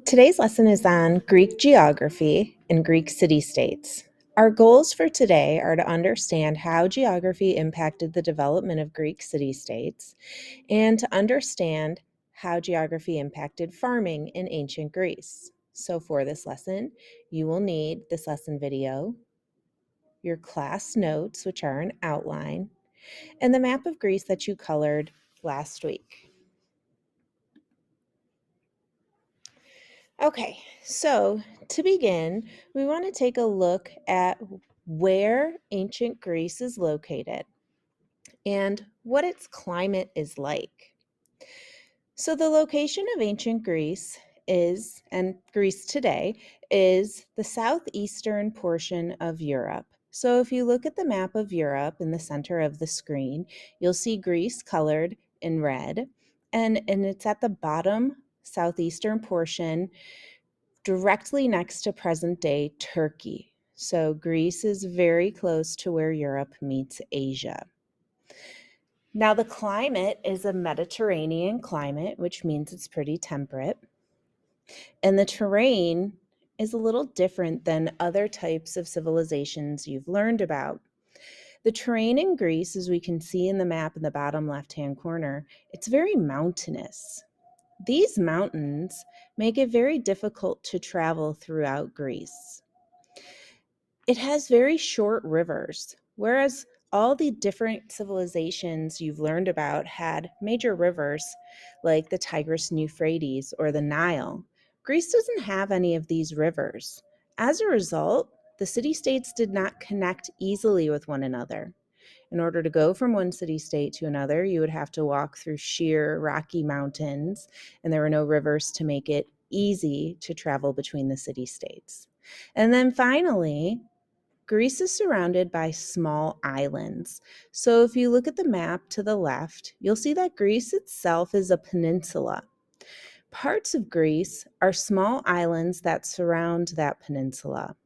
Today's lesson is on Greek geography and Greek city-states. Our goals for today are to understand how geography impacted the development of Greek city-states and to understand how geography impacted farming in ancient Greece. So for this lesson, you will need this lesson video, your class notes, which are an outline, and the map of Greece that you colored last week. Okay, so to begin, we want to take a look at where ancient Greece is located and what its climate is like. So the location of ancient Greece is, and Greece today, is the southeastern portion of Europe. So if you look at the map of Europe in the center of the screen, you'll see Greece colored in red, and it's at the bottom southeastern portion directly next to present-day Turkey. So Greece is very close to where Europe meets Asia. Now the climate is a Mediterranean climate, which means it's pretty temperate. And the terrain is a little different than other types of civilizations you've learned about. The terrain in Greece, as we can see in the map in the bottom left-hand corner, it's very mountainous. These mountains make it very difficult to travel throughout Greece. It has very short rivers, whereas all the different civilizations you've learned about had major rivers like the Tigris and Euphrates or the Nile. Greece doesn't have any of these rivers. As a result, the city-states did not connect easily with one another. In order to go from one city-state to another, you would have to walk through sheer rocky mountains, and there were no rivers to make it easy to travel between the city-states. And then finally, Greece is surrounded by small islands. So if you look at the map to the left, you'll see that Greece itself is a peninsula. Parts of Greece are small islands that surround that peninsula.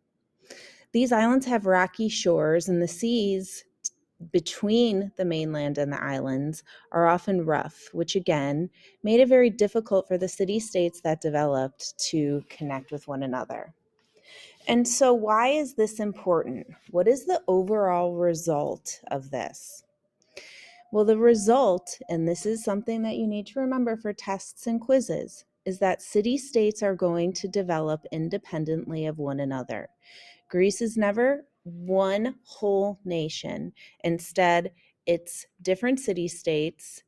These islands have rocky shores, and the seas between the mainland and the islands are often rough, which again made it very difficult for the city-states that developed to connect with one another. And so why is this important? What is the overall result of this? Well, the result, and this is something that you need to remember for tests and quizzes, is that city-states are going to develop independently of one another. Greece is never one whole nation. Instead, it's different city-states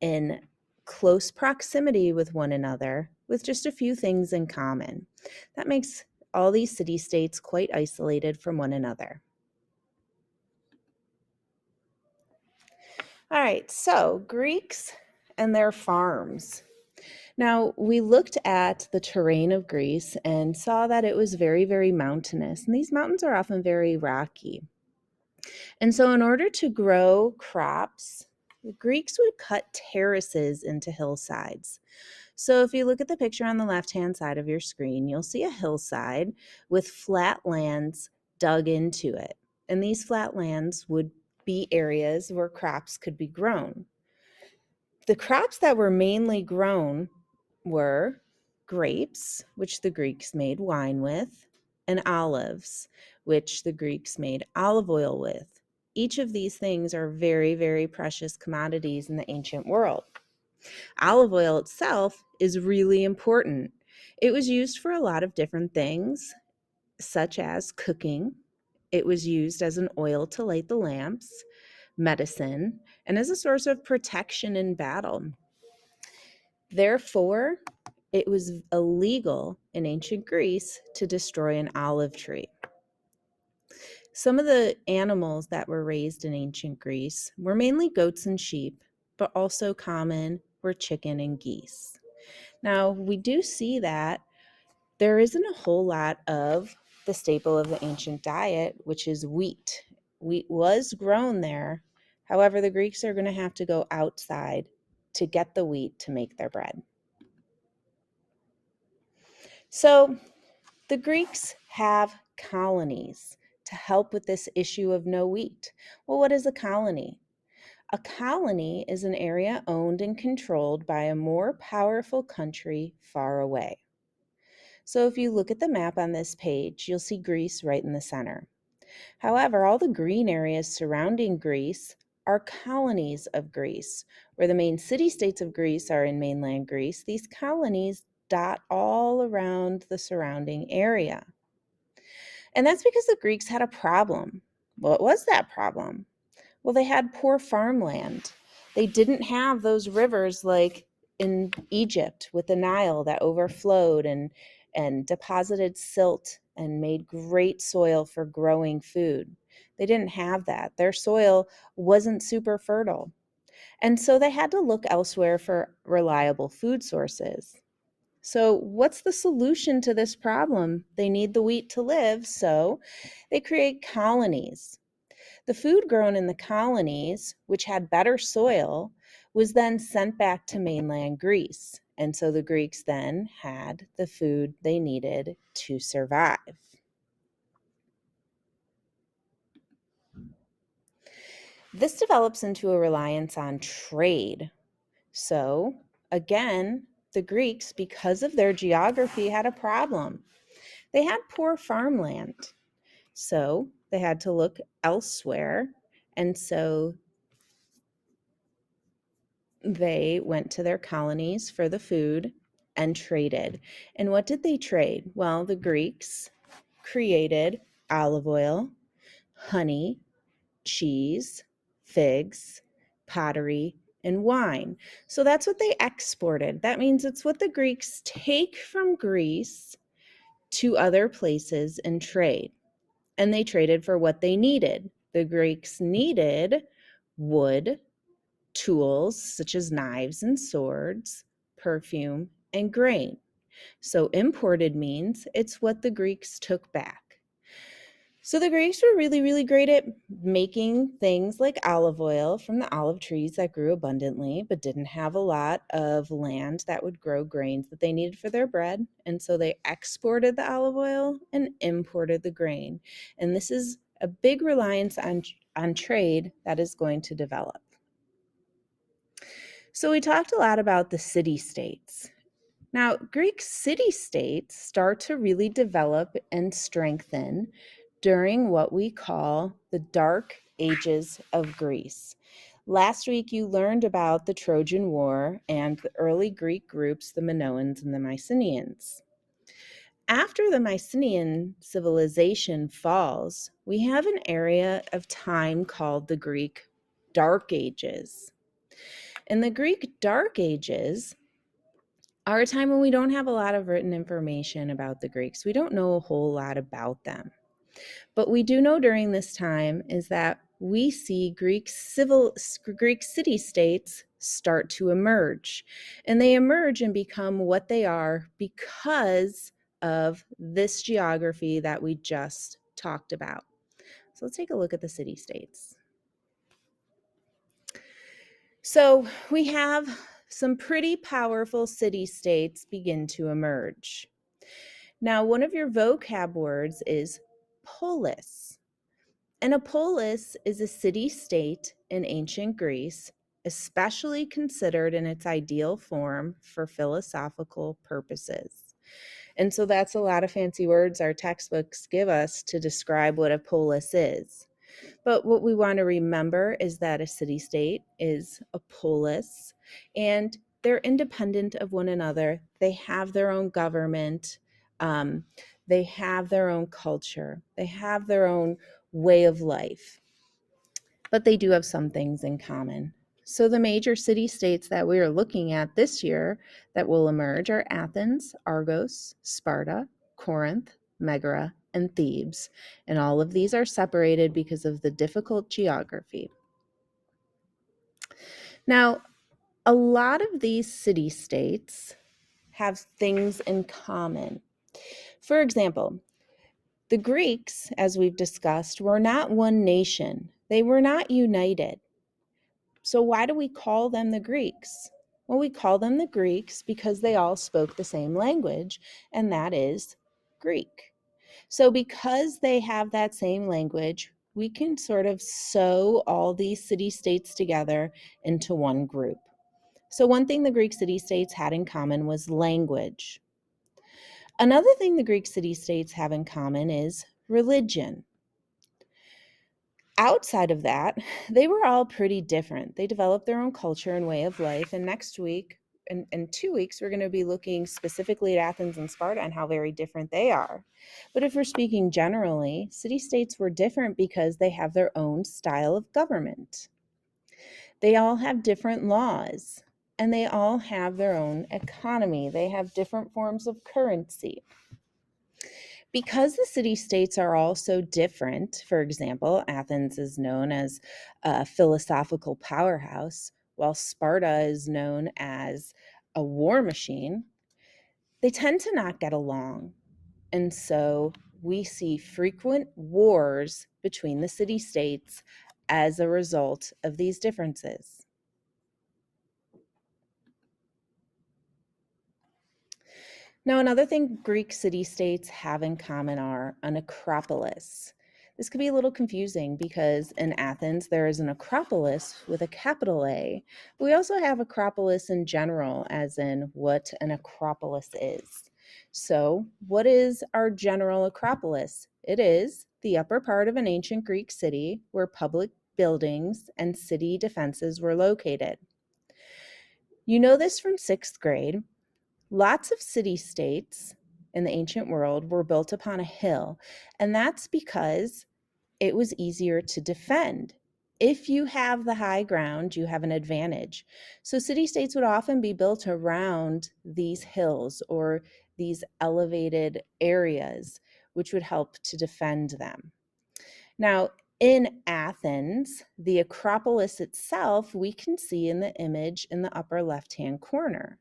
in close proximity with one another with just a few things in common. That makes all these city-states quite isolated from one another. All right, so Greeks and their farms. Now, we looked at the terrain of Greece and saw that it was very, very mountainous, and these mountains are often very rocky. And so in order to grow crops, the Greeks would cut terraces into hillsides. So if you look at the picture on the left-hand side of your screen, you'll see a hillside with flat lands dug into it. And these flat lands would be areas where crops could be grown. The crops that were mainly grown were grapes, which the Greeks made wine with, and olives, which the Greeks made olive oil with. Each of these things are very, very precious commodities in the ancient world. Olive oil itself is really important. It was used for a lot of different things, such as cooking. It was used as an oil to light the lamps, medicine, and as a source of protection in battle. Therefore, it was illegal in ancient Greece to destroy an olive tree. Some of the animals that were raised in ancient Greece were mainly goats and sheep, but also common were chicken and geese. Now, we do see that there isn't a whole lot of the staple of the ancient diet, which is wheat. Wheat was grown there. However, the Greeks are going to have to go outside to get the wheat to make their bread. So the Greeks have colonies to help with this issue of no wheat. Well, what is a colony? A colony is an area owned and controlled by a more powerful country far away. So if you look at the map on this page, you'll see Greece right in the center. However, all the green areas surrounding Greece are colonies of Greece. Where the main city-states of Greece are in mainland Greece, these colonies dot all around the surrounding area. And that's because the Greeks had a problem. What was that problem? Well, they had poor farmland. They didn't have those rivers like in Egypt with the Nile that overflowed and deposited silt and made great soil for growing food. They didn't have that. Their soil wasn't super fertile. And so they had to look elsewhere for reliable food sources. So, what's the solution to this problem? They need the wheat to live, so they create colonies. The food grown in the colonies, which had better soil, was then sent back to mainland Greece. And so the Greeks then had the food they needed to survive. This develops into a reliance on trade. So, again, the Greeks, because of their geography, had a problem. They had poor farmland. So, they had to look elsewhere. And so they went to their colonies for the food and traded. And what did they trade? Well, the Greeks created olive oil, honey, cheese, figs, pottery, and wine. So that's what they exported. That means it's what the Greeks take from Greece to other places and trade. And they traded for what they needed. The Greeks needed wood, tools such as knives and swords, perfume, and grain. So imported means it's what the Greeks took back. So the Greeks were really, really great at making things like olive oil from the olive trees that grew abundantly, but didn't have a lot of land that would grow grains that they needed for their bread. And so they exported the olive oil and imported the grain. And this is a big reliance on trade that is going to develop. So we talked a lot about the city-states. Now, Greek city-states start to really develop and strengthen during what we call the Dark Ages of Greece. Last week, you learned about the Trojan War and the early Greek groups, the Minoans and the Mycenaeans. After the Mycenaean civilization falls, we have an area of time called the Greek Dark Ages. In the Greek Dark Ages are a time when we don't have a lot of written information about the Greeks. We don't know a whole lot about them. But we do know during this time is that we see Greek city-states start to emerge. And they emerge and become what they are because of this geography that we just talked about. So let's take a look at the city-states. So we have some pretty powerful city-states begin to emerge. Now, one of your vocab words is polis. And a polis is a city-state in ancient Greece, especially considered in its ideal form for philosophical purposes. And so that's a lot of fancy words our textbooks give us to describe what a polis is. But what we want to remember is that a city-state is a polis, and they're independent of one another. They have their own government. They have their own culture. They have their own way of life. But they do have some things in common. So the major city-states that we are looking at this year that will emerge are Athens, Argos, Sparta, Corinth, Megara, and Thebes. And all of these are separated because of the difficult geography. Now, a lot of these city-states have things in common. For example, the Greeks, as we've discussed, were not one nation. They were not united. So why do we call them the Greeks? Well, we call them the Greeks because they all spoke the same language, and that is Greek. So because they have that same language, we can sort of sew all these city-states together into one group. So one thing the Greek city-states had in common was language. Another thing the Greek city-states have in common is religion. Outside of that, they were all pretty different. They developed their own culture and way of life. And next week, in 2 weeks, we're going to be looking specifically at Athens and Sparta and how very different they are. But if we're speaking generally, city-states were different because they have their own style of government. They all have different laws, and they all have their own economy. They have different forms of currency. Because the city-states are all so different, for example, Athens is known as a philosophical powerhouse, while Sparta is known as a war machine, they tend to not get along. And so we see frequent wars between the city-states as a result of these differences. Now, another thing Greek city-states have in common are an acropolis. This could be a little confusing because in Athens, there is an acropolis with a capital A, but we also have acropolis in general, as in what an acropolis is. So, what is our general acropolis? It is the upper part of an ancient Greek city where public buildings and city defenses were located. You know this from 6th grade. Lots of city-states in the ancient world were built upon a hill, and that's because it was easier to defend. If you have the high ground, you have an advantage. So city-states would often be built around these hills or these elevated areas, which would help to defend them. Now, in Athens, the Acropolis itself, we can see in the image in the upper left-hand corner.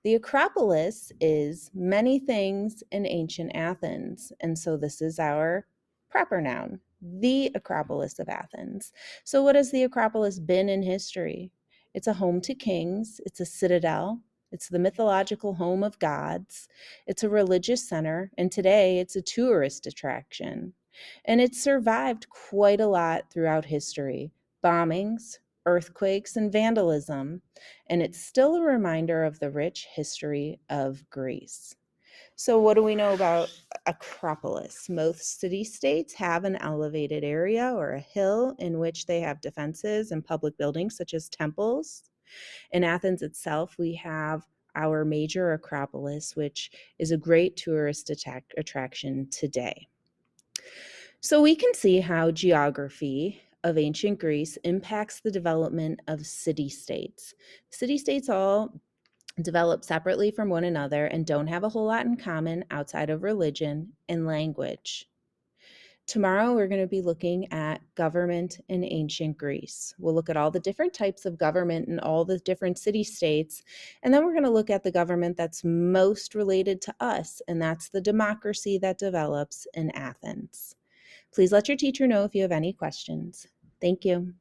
The Acropolis is many things in ancient Athens, and so this is our proper noun, the Acropolis of Athens. So what has the Acropolis been in history? It's a home to kings, it's a citadel, it's the mythological home of gods, it's a religious center, and today it's a tourist attraction. And it's survived quite a lot throughout history. Bombings, earthquakes, and vandalism, and it's still a reminder of the rich history of Greece. So what do we know about Acropolis? Most city-states have an elevated area or a hill in which they have defenses and public buildings such as temples. In Athens itself, we have our major Acropolis, which is a great tourist attraction today. So we can see how geography of ancient Greece impacts the development of city-states. City-states all develop separately from one another and don't have a whole lot in common outside of religion and language. Tomorrow, we're going to be looking at government in ancient Greece. We'll look at all the different types of government in all the different city-states, and then we're going to look at the government that's most related to us, and that's the democracy that develops in Athens. Please let your teacher know if you have any questions. Thank you.